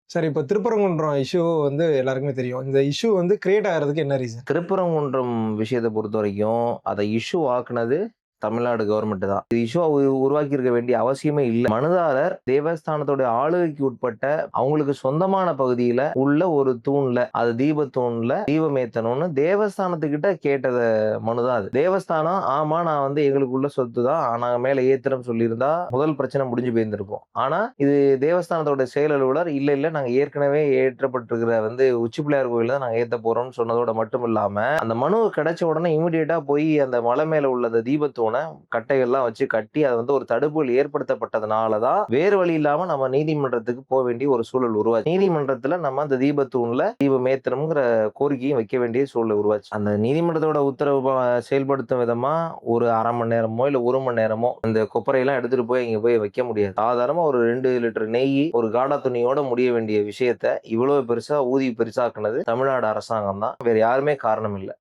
சரி, இப்ப திருப்பரங்குன்றம் இஷ்யூ எல்லாருக்குமே தெரியும். இந்த இஷ்யூ கிரியேட் ஆகுறதுக்கு என்ன ரீசன்? திருப்பரங்குன்றம் விஷயத்த பொறுத்தவரைக்கும், அத இஷ்யூ ஆக்குனது தமிழ்நாடு கவர்மெண்ட் தான். இது இஷ்யூவா உருவாக்கி இருக்க வேண்டிய அவசியமே இல்ல. மனுதாரர் தேவஸ்தானத்துடைய ஆளுகைக்கு உட்பட்ட அவங்களுக்கு சொந்தமான பகுதியில உள்ள ஒரு தூண்ல, அது தீபத்தூண்ல தீபம் ஏத்தணும்னு தேவஸ்தானத்துக்கிட்ட கேட்டத மனு தான் அது. தேவஸ்தானம் ஆமா நான் எங்களுக்குள்ள சொத்து தான். நாங்க மேல ஏத்துறோம்னு சொல்லியிருந்தா முதல் பிரச்சனை முடிஞ்சு போயிருந்திருக்கும். ஆனா இது தேவஸ்தானத்தோட செயல் அலுவலர் இல்ல, இல்ல நாங்க ஏற்கனவே ஏற்றப்பட்டிருக்கிற உச்சி பிள்ளையார் கோயில்ல தான் நாங்க ஏத்த போறோம்னு சொன்னதோட மட்டும் இல்லாம, அந்த மனு கிடைச்ச உடனே இமிடியேட்டா போய் அந்த மலை மேல உள்ள அந்த தீபத்தூண கட்டைகள்லாம் வச்சு கட்டி அது ஒரு தடுப்புகள் ஏற்படுத்தப்பட்டதுனால தான் வேறு வழி இல்லாம நம்ம நீதிமன்றத்துக்கு போ வேண்டிய ஒரு சூழல் உருவாச்சு. நீதிமன்றத்துல நம்ம அந்த தீபத்தூண்ல தீபம் ஏத்தணும்ங்கிற கோரிக்கையும் வைக்க வேண்டிய சூழல் உருவாச்சு. அந்த நீதிமன்றத்தோட உத்தரவு செயல்படுத்தும் விதமா ஒரு 1/2 மணி நேரமோ, இல்ல 1 மணி நேரமோ இந்த கொப்பரையெல்லாம் எடுத்துட்டு போய் இங்க போய் வைக்க முடியாது. சாதாரணமா ஒரு 2 லிட்டர் நெய், ஒரு காடா துணியோட முடிய வேண்டிய விஷயத்த இவ்வளவு பெருசா ஊதி பெருசாக்குனது தமிழ்நாடு அரசாங்கம் தான். வேற யாருமே காரணம் இல்ல.